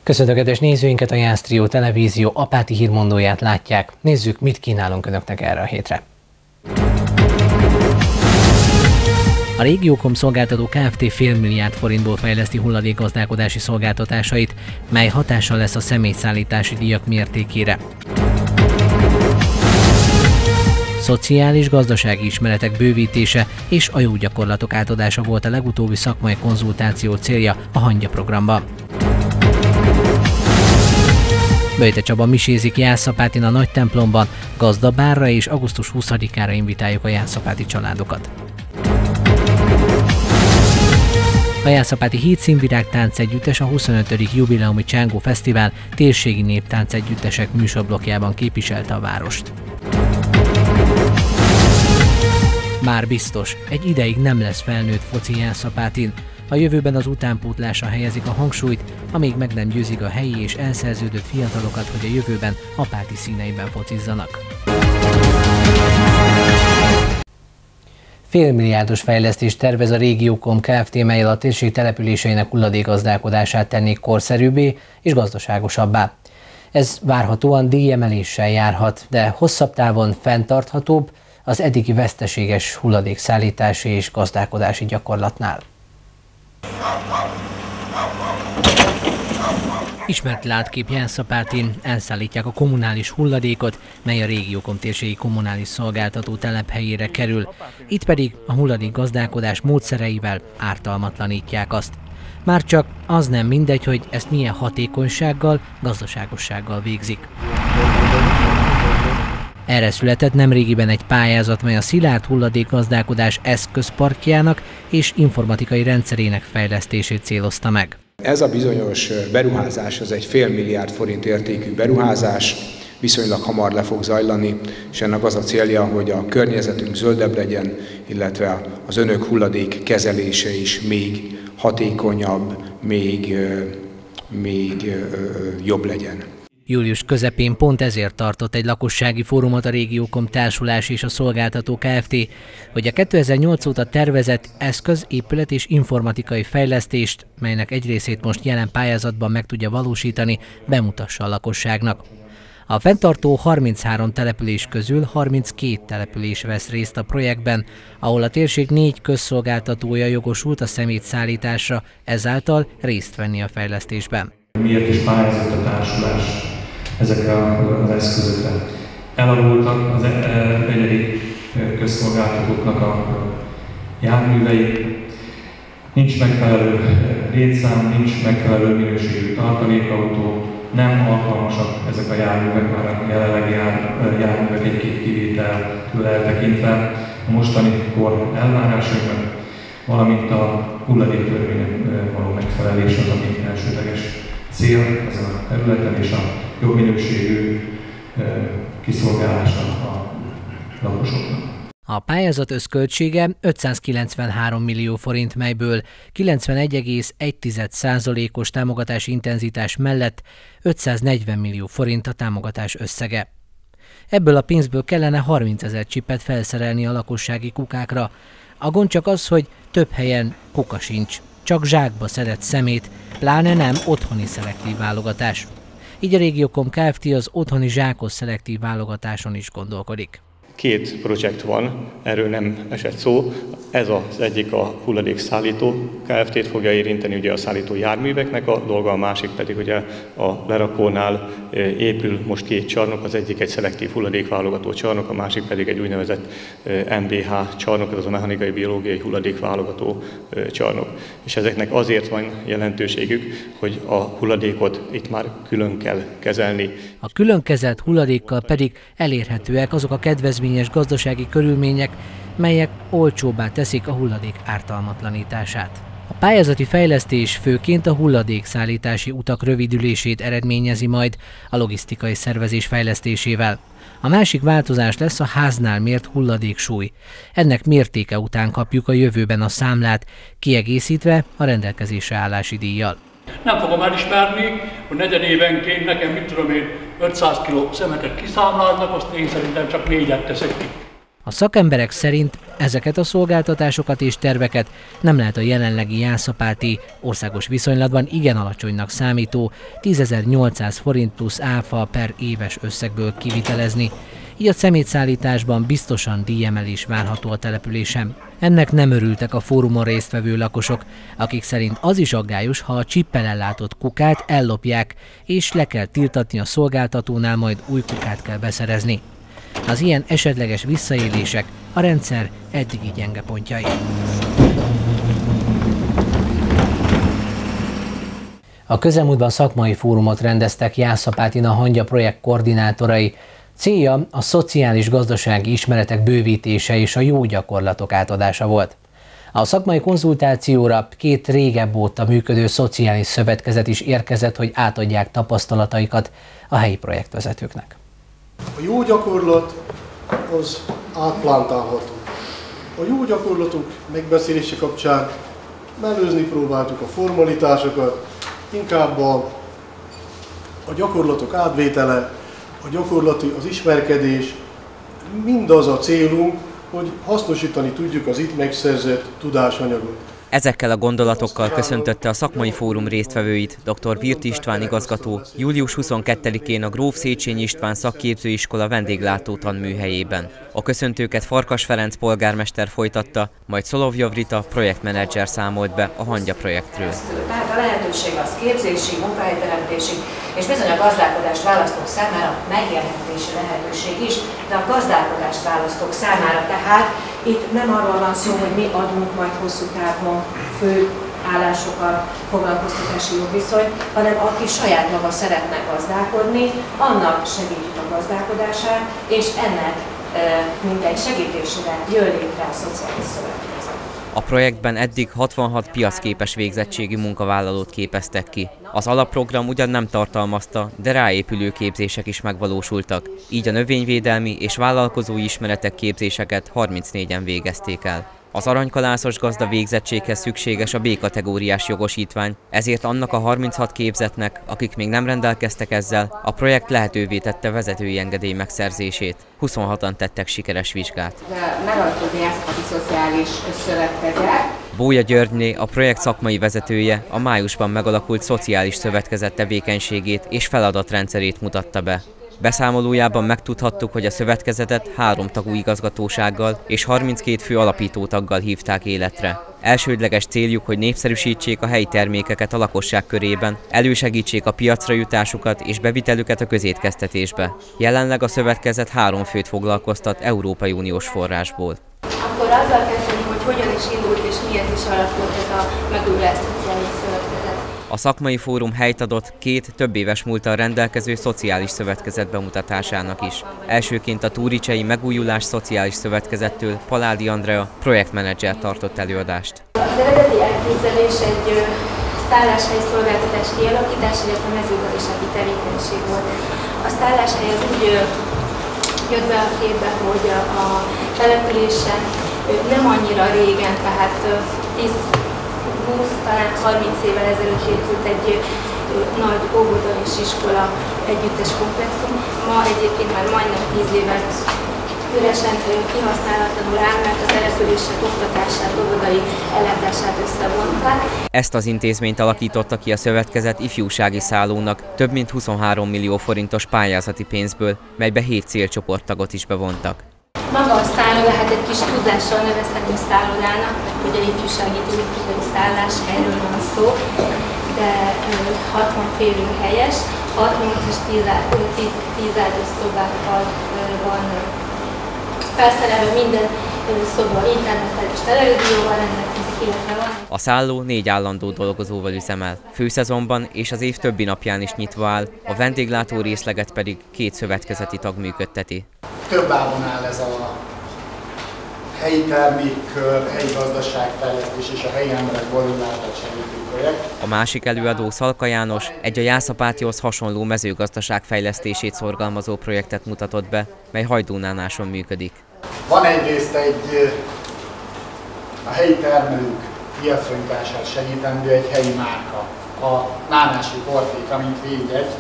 Köszöntöm nézőinket, a Jász-Trió televízió apáti hírmondóját látják. Nézzük, mit kínálunk önöknek erre a hétre. A Régiókom Szolgáltató Kft. Fél milliárd forintból fejleszti hulladékgazdálkodási szolgáltatásait, mely hatással lesz a személyszállítási díjak mértékére. Szociális-gazdasági ismeretek bővítése és a jó gyakorlatok átadása volt a legutóbbi szakmai konzultáció célja a Hangya programban. Böjte Csaba misézik Jászapátin a nagy templomban, gazdabárra és augusztus 20-ára invitáljuk a jászapáti családokat. A Jászapáti Hétszínvirág táncegyüttes a 25. jubileumi Csángó Fesztivál térségi néptáncegyüttesek műsorblokkjában képviselte a várost. Már biztos, egy ideig nem lesz felnőtt foci Jászapátin. A jövőben az utánpótlásra helyezik a hangsúlyt, amíg meg nem győzik a helyi és elszerződött fiatalokat, hogy a jövőben apáti színeiben focizzanak. Félmilliárdos fejlesztést tervez a Régiókom Kft., mellyel a térség településeinek hulladékgazdálkodását tennék korszerűbbé és gazdaságosabbá. Ez várhatóan díjemeléssel járhat, de hosszabb távon fenntarthatóbb az eddigi veszteséges hulladékszállítási és gazdálkodási gyakorlatnál. Ismert látkép Jászapátin, elszállítják a kommunális hulladékot, mely a Régiókom térségi kommunális szolgáltató telephelyére kerül. Itt pedig a hulladékgazdálkodás módszereivel ártalmatlanítják azt. Már csak az nem mindegy, hogy ezt milyen hatékonysággal, gazdaságossággal végzik. Erre született nemrégiben egy pályázat, mely a szilárd hulladékgazdálkodás eszközparkjának és informatikai rendszerének fejlesztését célozta meg. Ez a bizonyos beruházás, az egy fél milliárd forint értékű beruházás, viszonylag hamar le fog zajlani, és ennek az a célja, hogy a környezetünk zöldebb legyen, illetve az önök hulladék kezelése is még hatékonyabb, még jobb legyen. Július közepén pont ezért tartott egy lakossági fórumot a Régiókom Társulás és a Szolgáltató Kft., hogy a 2008 óta tervezett eszköz, épület és informatikai fejlesztést, melynek egy részét most jelen pályázatban meg tudja valósítani, bemutassa a lakosságnak. A fenntartó 33 település közül 32 település vesz részt a projektben, ahol a térség 4 közszolgáltatója jogosult a szemétszállításra, ezáltal részt venni a fejlesztésben. Miért is pályázott a társulás ezekre az eszközökre? Elavultak az egyedi közszolgáltatóknak a járművei, nincs megfelelő létszám, nincs megfelelő minőségű tartalékautó, nem alkalmasak ezek a járművek, már a jelenlegi járművek egy-két kivételtől eltekintve a mostani kor elvárásainak, valamint a hulladéktörvénynek való megfelelés az, ami elsődleges cél ezen a területen, és a jobb minőségű kiszolgálása a lakosoknak. A pályázat összköltsége 593 millió forint, melyből 91,1%-os támogatási intenzitás mellett 540 millió forint a támogatás összege. Ebből a pénzből kellene 30 000 csipet felszerelni a lakossági kukákra. A gond csak az, hogy több helyen kuka sincs, csak zsákba szedett szemét, pláne nem otthoni szelektív válogatás. Így a Régiókom Kft. Az otthoni zsákos szelektív válogatáson is gondolkodik. Két projekt van, erről nem esett szó. Ez az egyik a hulladékszállító Kft-t fogja érinteni, ugye a szállító járműveknek a dolga, a másik pedig ugye a lerakónál épül most két csarnok, az egyik egy szelektív hulladékválogató csarnok, a másik pedig egy úgynevezett MBH csarnok, ez az a mechanikai biológiai hulladékválogató csarnok. És ezeknek azért van jelentőségük, hogy a hulladékot itt már külön kell kezelni. A külön kezelt hulladékkal pedig elérhetőek azok a kedvezményes gazdasági körülmények, melyek olcsóbbá teszik a hulladék ártalmatlanítását. A pályázati fejlesztés főként a hulladékszállítási utak rövidülését eredményezi majd a logisztikai szervezés fejlesztésével. A másik változás lesz a háznál mért hulladéksúly. Ennek mértéke után kapjuk a jövőben a számlát, kiegészítve a rendelkezésre állási díjjal. Nem fogom elismerni, hogy negyedévenként nekem 500 kg szemetet kiszámláznak, azt én szerintem csak 4-et teszek ki. A szakemberek szerint ezeket a szolgáltatásokat és terveket nem lehet a jelenlegi Jászapáti országos viszonylatban igen alacsonynak számító 10.800 forint plusz áfa per éves összegből kivitelezni, így a szemétszállításban biztosan díjemelés várható a településen. Ennek nem örültek a fórumon résztvevő lakosok, akik szerint az is aggályos, ha a csippel ellátott kukát ellopják, és le kell tiltatni a szolgáltatónál, majd új kukát kell beszerezni. Az ilyen esetleges visszaélések a rendszer eddigi gyenge pontjai. A közelmúltban szakmai fórumot rendeztek Jászapátin a Hangya projekt koordinátorai. Célja a szociális-gazdasági ismeretek bővítése és a jó gyakorlatok átadása volt. A szakmai konzultációra 2 régebb óta működő szociális szövetkezet is érkezett, hogy átadják tapasztalataikat a helyi projektvezetőknek. A jó gyakorlat az átplántálható. A jó gyakorlatok megbeszélése kapcsán mellőzni próbáltuk a formalitásokat, inkább a gyakorlatok átvétele, a gyakorlati, az ismerkedés, mindaz a célunk, hogy hasznosítani tudjuk az itt megszerzett tudásanyagot. Ezekkel a gondolatokkal köszöntötte a szakmai fórum résztvevőit dr. Virt István igazgató július 22-én a Gróf Széchenyi István szakképzőiskola vendéglátó tanműhelyében. A köszöntőket Farkas Ferenc polgármester folytatta, majd Szolovjov Rita projektmenedzser számolt be a Hangya projektről. Tehát a lehetőség az képzési, munkahelyteremtési és bizony a gazdálkodást választók számára megélhetési lehetőség is, de a gazdálkodást választók számára tehát itt nem arról van szó, hogy mi adunk majd hosszú távon fő állásokat, foglalkoztatási jogviszonyt, hanem aki saját maga szeretne gazdálkodni, annak segítjük a gazdálkodását, és ennek mindegy segítésére jön létre a szociális szövetkezet. A projektben eddig 66 piacképes végzettségi munkavállalót képeztek ki. Az alapprogram ugyan nem tartalmazta, de ráépülő képzések is megvalósultak, így a növényvédelmi és vállalkozói ismeretek képzéseket 34-en végezték el. Az aranykalászos gazda végzettséghez szükséges a B-kategóriás jogosítvány, ezért annak a 36 képzettnek, akik még nem rendelkeztek ezzel, a projekt lehetővé tette vezetői engedély megszerzését. 26-an tettek sikeres vizsgát. Megalapult a Jászapáti Szociális Szövetkezet. Bója Györgyné, a projekt szakmai vezetője, a májusban megalakult szociális szövetkezet tevékenységét és feladatrendszerét mutatta be. Beszámolójában megtudhattuk, hogy a szövetkezetet 3 tagú igazgatósággal és 32 fő alapítótaggal hívták életre. Elsődleges céljuk, hogy népszerűsítsék a helyi termékeket a lakosság körében, elősegítsék a piacra jutásukat és bevitelüket a közétkeztetésbe. Jelenleg a szövetkezet 3 főt foglalkoztat Európai Uniós forrásból. Akkor azzal kezdeném, hogy hogyan is indult és miért is alakult ez a megújulás szociális szövetkezet. A szakmai fórum helyt adott 2 több éves múlttal rendelkező szociális szövetkezet bemutatásának is. Elsőként a Túricsei Megújulás Szociális Szövetkezettől Paládi Andrea projektmenedzser tartott előadást. Az eredeti elképzelés egy szálláshely szolgáltatás kialakítás, illetve mezőgazdasági tevékenység volt. A szálláshely az úgy jött be a képbe, hogy a településen nem annyira régen, tehát 10-20, talán 30 évvel ezelőtt épült egy nagy óvoda és iskola együttes komplexum. Ma egyébként már majdnem 10 évet üresen kihasználatlanul áll, mert a települések oktatását, óvodai ellátását összevonták. Ezt az intézményt alakította ki a szövetkezet ifjúsági szállónak több mint 23 millió forintos pályázati pénzből, melybe 7 célcsoporttagot is bevontak. Maga a szálló lehet egy kis túlzással nevezhető szállodának, hogy egy ifjúsági turisztikai szálláshelyről van szó, de 60 férőhelyes, 6-8 és 10 ágyúszobákkal van felszerelve, minden szoba internettel és televízióval rendelkezik, illetve van. A szálló 4 állandó dolgozóval üzemel. Főszezonban és az év többi napján is nyitva áll, a vendéglátó részleget pedig 2 szövetkezeti tag működteti. Több ágon áll ez a helyi termékkör, helyi gazdaságfejlesztés és a helyi emberek boldogulását segítő projekt. A másik előadó Szalka János egy a Jászapátihoz hasonló mezőgazdaság fejlesztését szorgalmazó projektet mutatott be, mely Hajdúnánáson működik. Van egyrészt a helyi termelők piacra jutását segítendő egy helyi márka, a nánási portéka, mint védjegy,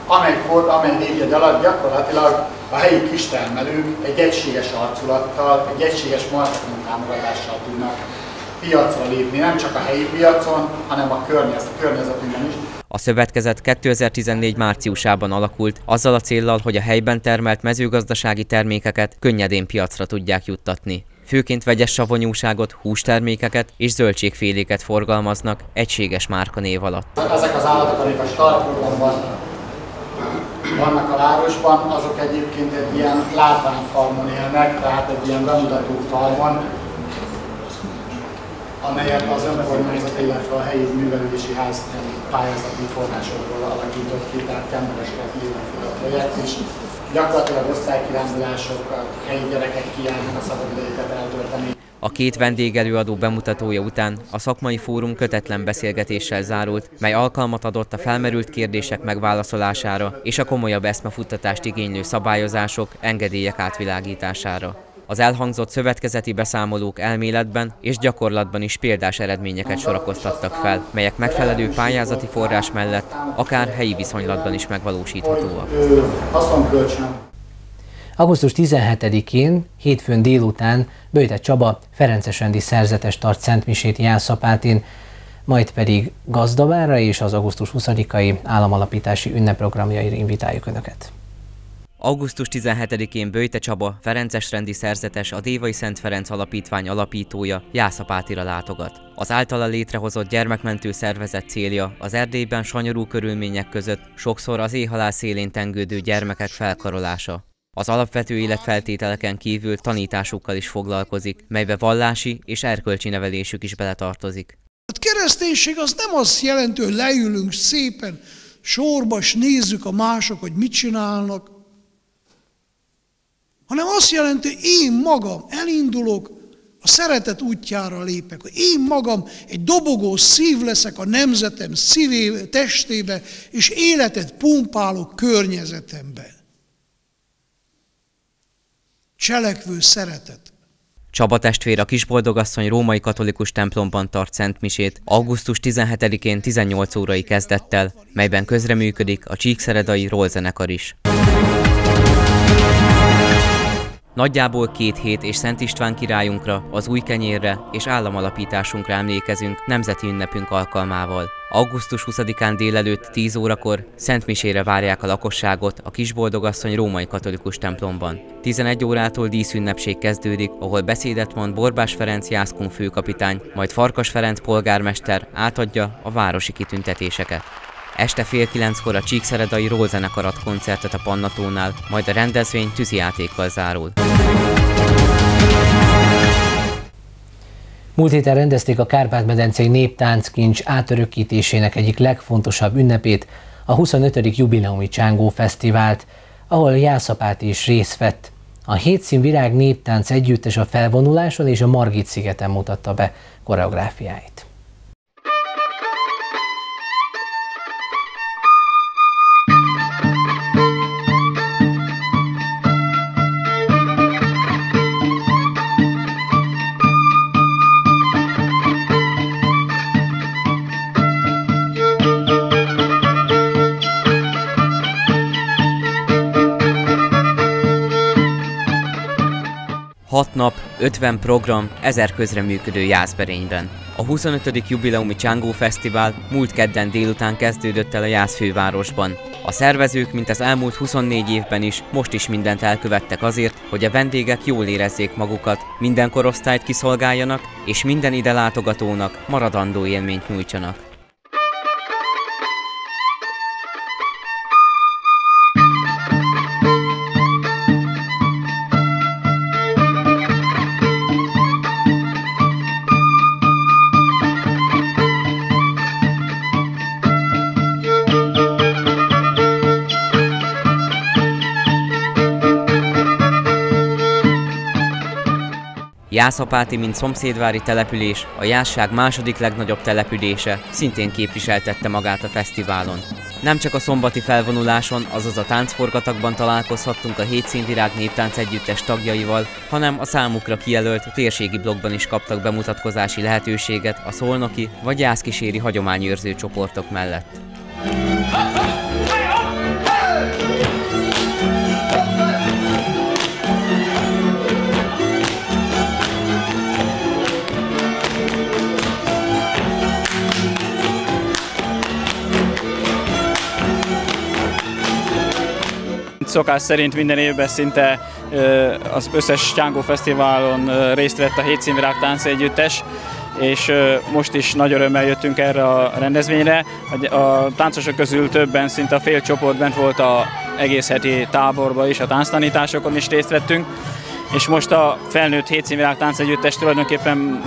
amely névjegy alatt gyakorlatilag a helyi kistermelők egy egységes arculattal, egy egységes marketing támogatással tudnak piacra lépni, nem csak a helyi piacon, hanem a környezetünkben is. A szövetkezet 2014 márciusában alakult, azzal a céllal, hogy a helyben termelt mezőgazdasági termékeket könnyedén piacra tudják juttatni. Főként vegyes savanyúságot, hústermékeket és zöldségféléket forgalmaznak egységes márkanév alatt. Ezek az állatok, amik a startprogramban vannak a városban, azok egyébként egy ilyen látványfarmon élnek, tehát egy ilyen bemutató farmon, amelyet az önkormányzat, illetve a helyi művelődési ház pályázati forrásokból alakított ki, tehát Kemberesket lépve fel a projekt, és gyakorlatilag osztálykirándulások, a helyi gyerekek kijárnak a szabadidejüket eltölteni. A két vendégelőadó bemutatója után a szakmai fórum kötetlen beszélgetéssel zárult, mely alkalmat adott a felmerült kérdések megválaszolására és a komolyabb eszmefuttatást igénylő szabályozások, engedélyek átvilágítására. Az elhangzott szövetkezeti beszámolók elméletben és gyakorlatban is példás eredményeket sorakoztattak fel, melyek megfelelő pályázati forrás mellett akár helyi viszonylatban is megvalósíthatóak. Augusztus 17-én, hétfőn délután Böjte Csaba ferencesrendi szerzetes tart szentmisét Jászapátin, majd pedig Gazdabárra és az augusztus 20-ai államalapítási ünnepprogramjaira invitáljuk Önöket. Augusztus 17-én Böjte Csaba, ferencesrendi szerzetes, a Dévai Szent Ferenc Alapítvány alapítója Jászapátira látogat. Az általa létrehozott gyermekmentő szervezet célja az Erdélyben sanyarú körülmények között sokszor az éhhalál szélén tengődő gyermekek felkarolása. Az alapvető életfeltételeken kívül tanításukkal is foglalkozik, melybe vallási és erkölcsi nevelésük is beletartozik. A kereszténység az nem azt jelenti, hogy leülünk szépen sorba, és nézzük a mások, hogy mit csinálnak, hanem azt jelenti, hogy én magam elindulok, a szeretet útjára lépek, hogy én magam egy dobogó szív leszek a nemzetem szívébe, testébe, és életet pumpálok környezetemben. Cselekvő szeretet. Csaba testvér a Kisboldogasszony római katolikus templomban tart szentmisét augusztus 17-én 18 órai kezdettel, melyben közreműködik a csíkszeredai rollzenekar is. Nagyjából 2 hét és Szent István királyunkra, az új kenyérre és államalapításunkra emlékezünk nemzeti ünnepünk alkalmával. Augusztus 20-án délelőtt 10 órakor szentmisére várják a lakosságot a Kisboldogasszony római katolikus templomban. 11 órától díszünnepség kezdődik, ahol beszédet mond Borbás Ferenc jászkun főkapitány, majd Farkas Ferenc polgármester átadja a városi kitüntetéseket. Este fél 9-kor a csíkszeredai rollzenekar ad koncertet a Pannatónál, majd a rendezvény tűzijátékkal zárul. Múlt héten rendezték a Kárpát-medencei Néptánckincs átörökítésének egyik legfontosabb ünnepét, a 25. jubileumi Csángó Fesztivált, ahol Jászapáti is részt vett. A Hétszín Virág Néptánc Együttes a felvonuláson és a Margit-szigeten mutatta be koreográfiáit. Hat nap, 50 program, 1000 közreműködő Jászberényben. A 25. jubileumi Csángó Fesztivál múlt kedden délután kezdődött el a Jász fővárosban. A szervezők, mint az elmúlt 24 évben is, most is mindent elkövettek azért, hogy a vendégek jól érezzék magukat, minden korosztályt kiszolgáljanak, és minden ide látogatónak maradandó élményt nyújtsanak. Jászapáti, mint szomszédvári település, a Jászság második legnagyobb települése, szintén képviseltette magát a fesztiválon. Nem csak a szombati felvonuláson, azaz a táncforgatagban találkozhattunk a Hétszín Virág Néptánc Együttes tagjaival, hanem a számukra kijelölt térségi blokkban is kaptak bemutatkozási lehetőséget a szolnoki vagy jászkíséri hagyományőrző csoportok mellett. szokás szerint minden évben szinte az összes Csángó Fesztiválon részt vett a Hétszínvirág táncegyüttes, és most is nagy örömmel jöttünk erre a rendezvényre. A táncosok közül többen, szinte a fél csoport bent volt az egész heti táborban is, a tánctanításokon is részt vettünk, és most a felnőtt Hétszínvirág táncegyüttes tulajdonképpen,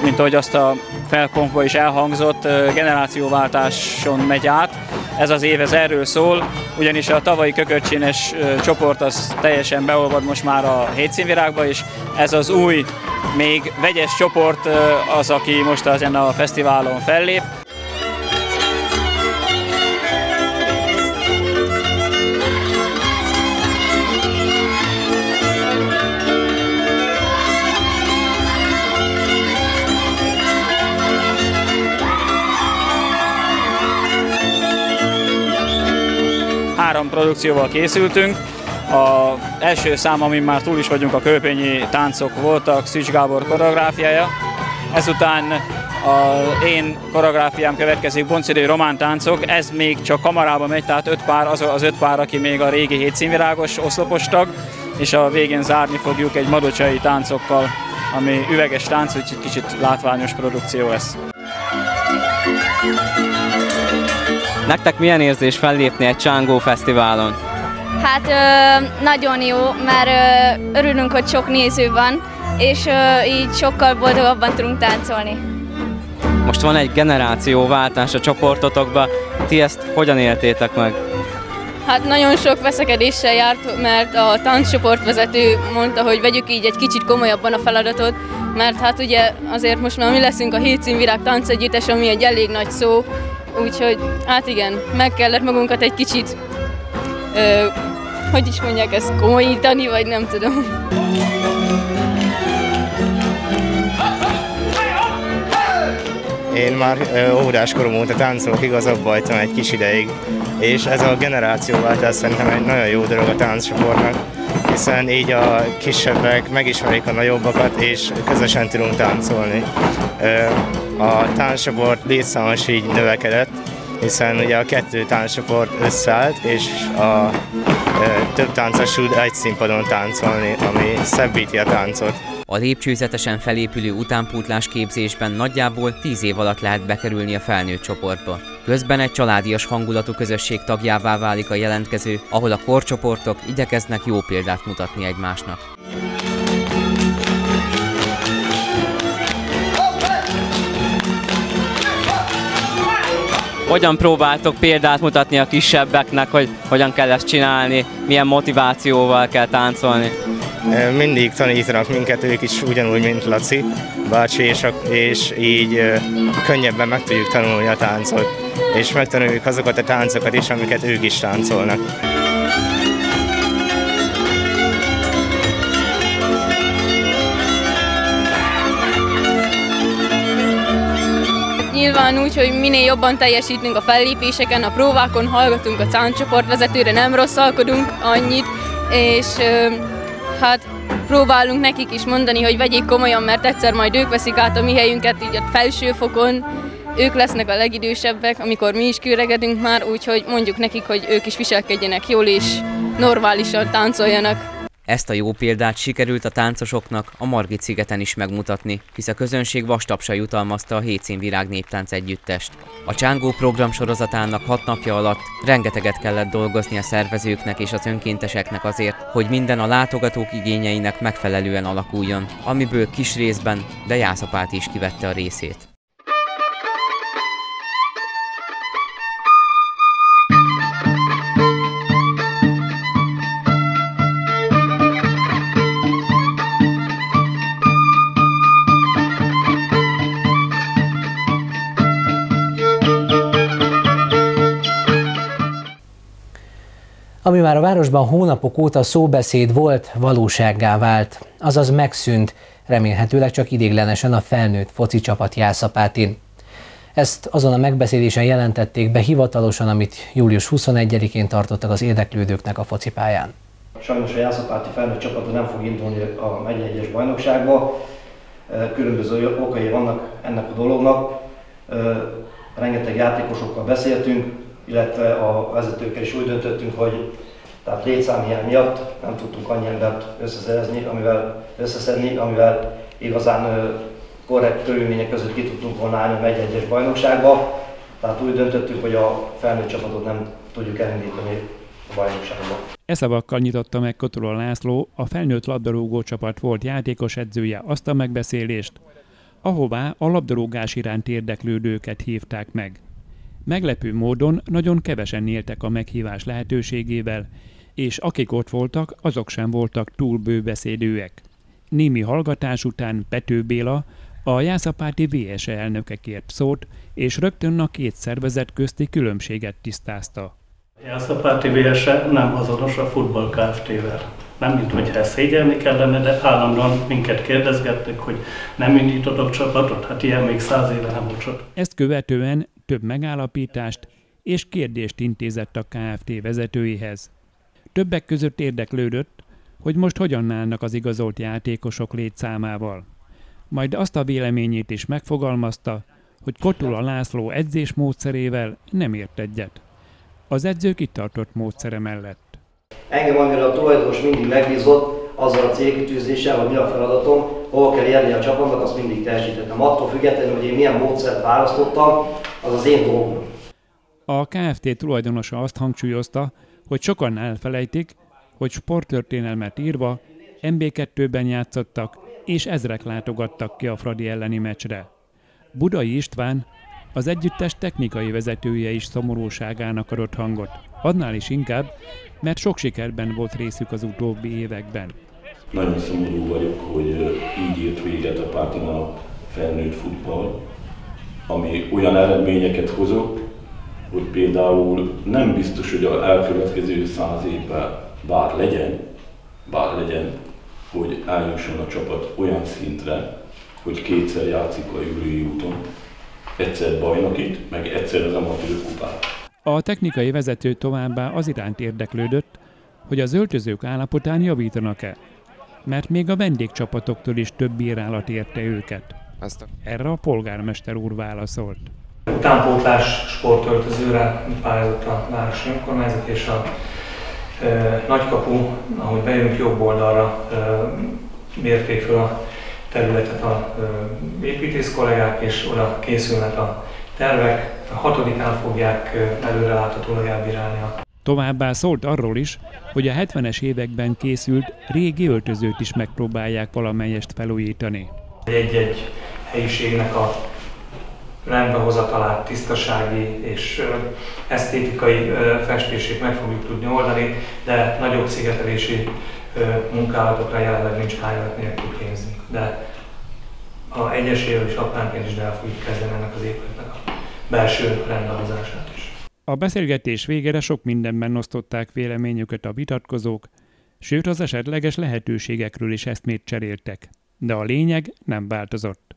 mint ahogy azt a felkonfba is elhangzott, generációváltáson megy át. Ez az év erről szól, ugyanis a tavalyi kökörcsénes csoport az teljesen beolvad most már a Hétszínvirágba, és ez az új, még vegyes csoport az, aki most ezen a fesztiválon fellép. Három produkcióval készültünk. Az első szám, amin már túl is vagyunk, a kölpényi táncok voltak, Szűcs Gábor koreográfiája. Ezután én koreográfiám következik, Boncidői román táncok. Ez még csak kamarába megy, tehát 5 pár, az 5 pár, aki még a régi hétszínvirágos oszlopos tag, és a végén zárni fogjuk egy madocsai táncokkal, ami üveges tánc, úgyhogy kicsit látványos produkció lesz. Nektek milyen érzés fellépni egy Csángó Fesztiválon? Hát nagyon jó, mert örülünk, hogy sok néző van, és így sokkal boldogabban tudunk táncolni. Most van egy generációváltás a csoportotokban, ti ezt hogyan éltétek meg? Hát nagyon sok veszekedéssel járt, mert a tánccsoportvezető mondta, hogy vegyük így egy kicsit komolyabban a feladatot, mert hát ugye azért most már mi leszünk a Hétszínvirág táncegyüttes, ami egy elég nagy szó, úgyhogy hát igen, meg kellett magunkat egy kicsit, hogy is mondják ezt, komolyítani, vagy nem tudom. Én már óvodás korom óta táncolok, igazából bajtam egy kis ideig, és ez a generációváltás szerintem egy nagyon jó dolog a tánccsoportnak, hiszen így a kisebbek megismerik a nagyobbakat, és közösen tudunk táncolni. A tánccsoport létszáma is így növekedett, hiszen ugye a 2 tánccsoport összeállt, és a több táncos tud egy színpadon táncolni, ami szebbíti a táncot. A lépcsőzetesen felépülő utánpótlás képzésben nagyjából 10 év alatt lehet bekerülni a felnőtt csoportba. Közben egy családias hangulatú közösség tagjává válik a jelentkező, ahol a korcsoportok igyekeznek jó példát mutatni egymásnak. Hogyan próbáltok példát mutatni a kisebbeknek, hogy hogyan kell ezt csinálni, milyen motivációval kell táncolni? Mindig tanítanak minket, ők is ugyanúgy, mint Laci bácsi, és így könnyebben meg tudjuk tanulni a táncot, és megtanuljuk azokat a táncokat is, amiket ők is táncolnak. Nyilván úgy, hogy minél jobban teljesítünk a fellépéseken, a próvákon, hallgatunk a tánccsoportvezetőre, nem rosszalkodunk annyit, és hát próbálunk nekik is mondani, hogy vegyék komolyan, mert egyszer majd ők veszik át a mi helyünket így a felsőfokon, ők lesznek a legidősebbek, amikor mi is kiöregedünk már, úgyhogy mondjuk nekik, hogy ők is viselkedjenek jól és normálisan táncoljanak. Ezt a jó példát sikerült a táncosoknak a Margit-szigeten is megmutatni, hisz a közönség vastapsra jutalmazta a Hétszínvirág néptánc együttest. A Csángó program sorozatának 6 napja alatt rengeteget kellett dolgozni a szervezőknek és az önkénteseknek azért, hogy minden a látogatók igényeinek megfelelően alakuljon, amiből kis részben, de Jászapáti is kivette a részét. Ami már a városban hónapok óta szóbeszéd volt, valósággá vált, azaz megszűnt, remélhetőleg csak ideiglenesen a felnőtt foci csapat Jászapátin. Ezt azon a megbeszélésen jelentették be hivatalosan, amit július 21-én tartottak az érdeklődőknek a focipályán. Sajnos a Jászapáti felnőtt csapata nem fog indulni a megye 1-es bajnokságba. Különböző okai vannak ennek a dolognak. Rengeteg játékosokkal beszéltünk, illetve a vezetőkkel is úgy döntöttünk, hogy Tehát létszámhiány miatt nem tudtunk annyi embert összeszedni, amivel igazán korrekt körülmények között ki tudtunk volna állni a 1-1-es bajnokságba. Tehát úgy döntöttük, hogy a felnőtt csapatot nem tudjuk elindítani a bajnokságba. E szavakkal nyitotta meg Kotula László, a felnőtt labdarúgó csapat volt játékos edzője azt a megbeszélést, ahová a labdarúgás iránt érdeklődőket hívták meg. Meglepő módon nagyon kevesen éltek a meghívás lehetőségével, és akik ott voltak, azok sem voltak túl bőbeszédőek. Némi hallgatás után Pető Béla, a Jászapáti VSE elnöke kért szót, és rögtön a két szervezet közti különbséget tisztázta. A Jászapáti VSE nem azonos a Futball Kft-vel. Nem minthogyha ezt szégyelni kellene, de állandóan minket kérdezgettek, hogy nem indítotok csapatot, hát ilyen még 100 éve nem volt. Ezt követően több megállapítást és kérdést intézett a Kft. Vezetőihez. Többek között érdeklődött, hogy most hogyan állnak az igazolt játékosok létszámával. Majd azt a véleményét is megfogalmazta, hogy Kotula László edzésmódszerével nem ért egyet. Az edző kitartott módszere mellett. Engem annyira a tulajdonos mindig megbízott azzal a célkitűzéssel, hogy mi a feladatom, hol kell érni a csapatnak, azt mindig teljesítettem. Attól függetlenül, hogy én milyen módszert választottam, az az én dolgom. A Kft. Tulajdonosa azt hangsúlyozta, hogy sokan elfelejtik, hogy sporttörténelmet írva MB2-ben játszottak, és ezrek látogattak ki a Fradi elleni meccsre. Budai István, az együttes technikai vezetője is szomorúságának adott hangot. Annál is inkább, mert sok sikerben volt részük az utóbbi években. Nagyon szomorú vagyok, hogy így ért véget a Pátina felnőtt futball, ami olyan eredményeket hozott, hogy például nem biztos, hogy az elkövetkező 100 évben bár legyen, hogy eljusson a csapat olyan szintre, hogy kétszer játszik a Júliai úton, egyszer bajnokit, meg egyszer az amatőr kupát. A technikai vezető továbbá az iránt érdeklődött, hogy az öltözők állapotán javítanak-e, mert még a vendégcsapatoktól is több bírálat érte őket. Erre a polgármester úr válaszolt. Utánpótlás sportöltözőre pályázott a városi önkormányzat, és a nagykapu, ahogy bejövünk jobb oldalra, mérték fel a területet a építész kollégák, és oda készülnek a tervek. A 6-án fogják előreláthatólag elbírálni. Továbbá szólt arról is, hogy a 70-es években készült régi öltözőt is megpróbálják valamelyest felújítani. Egy-egy helyiségnek a rendbehozatalát, tisztasági és esztétikai festését meg fogjuk tudni oldani, de nagyobb szigetelési munkálatokra jelenleg nincs pályázat nélkül pénzünk. De a egyesével és apránként is el fogjuk kezdeni ennek az épületnek a belső rendbehozását is. A beszélgetés végére sok mindenben osztották véleményüket a vitatkozók, sőt az esetleges lehetőségekről is eszmét cseréltek, de a lényeg nem változott.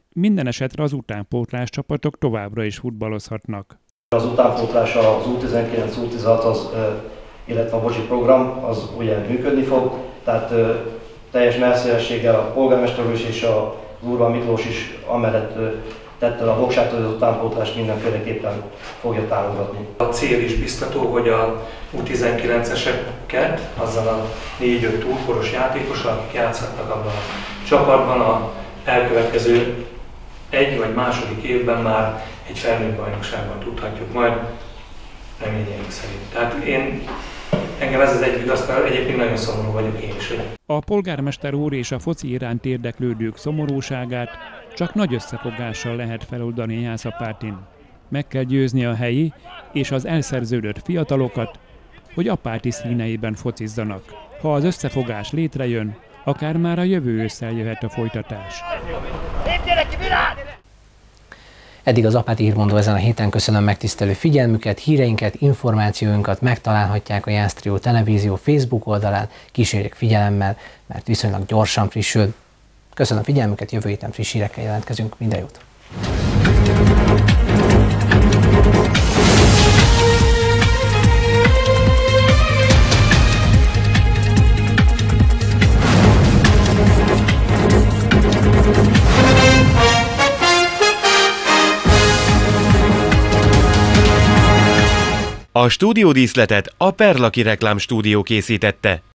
Minden esetre az utánpótlás csapatok továbbra is futballozhatnak. Az utánpótlás az U19, U16, illetve a Bocsi program, az ugye működni fog, tehát teljes messzélességgel a polgármester is és a Urban Miklós is amellett tette a fogságtól, az utánpótlást mindenféleképpen fogja támogatni. A cél is biztató, hogy a U19-eseket, azzal a 4-5 túlkoros játékossal, akik játszhatnak abban a csapatban, a elkövetkező egy vagy második évben már egy felnőtt bajnokságban tudhatjuk majd, reményeink szerint. Tehát engem ez az egy vigasztal, egyébként nagyon szomorú vagyok én is. A polgármester úr és a foci iránt érdeklődők szomorúságát csak nagy összefogással lehet feloldani Jászapátin. Meg kell győzni a helyi és az elszerződött fiatalokat, hogy Apáti színeiben focizzanak. Ha az összefogás létrejön, akár már a jövő ősszel jöhet a folytatás. Eddig az Apáti Hírmondó ezen a héten. Köszönöm megtisztelő figyelmüket, híreinket, információinkat megtalálhatják a Jásztrió Televízió Facebook oldalán. Kísérjék figyelemmel, mert viszonylag gyorsan frissül. Köszönöm a figyelmüket, jövő héten friss hírekkel jelentkezünk. Minden jót! A stúdiódíszletet a Perlaki Reklámstúdió készítette.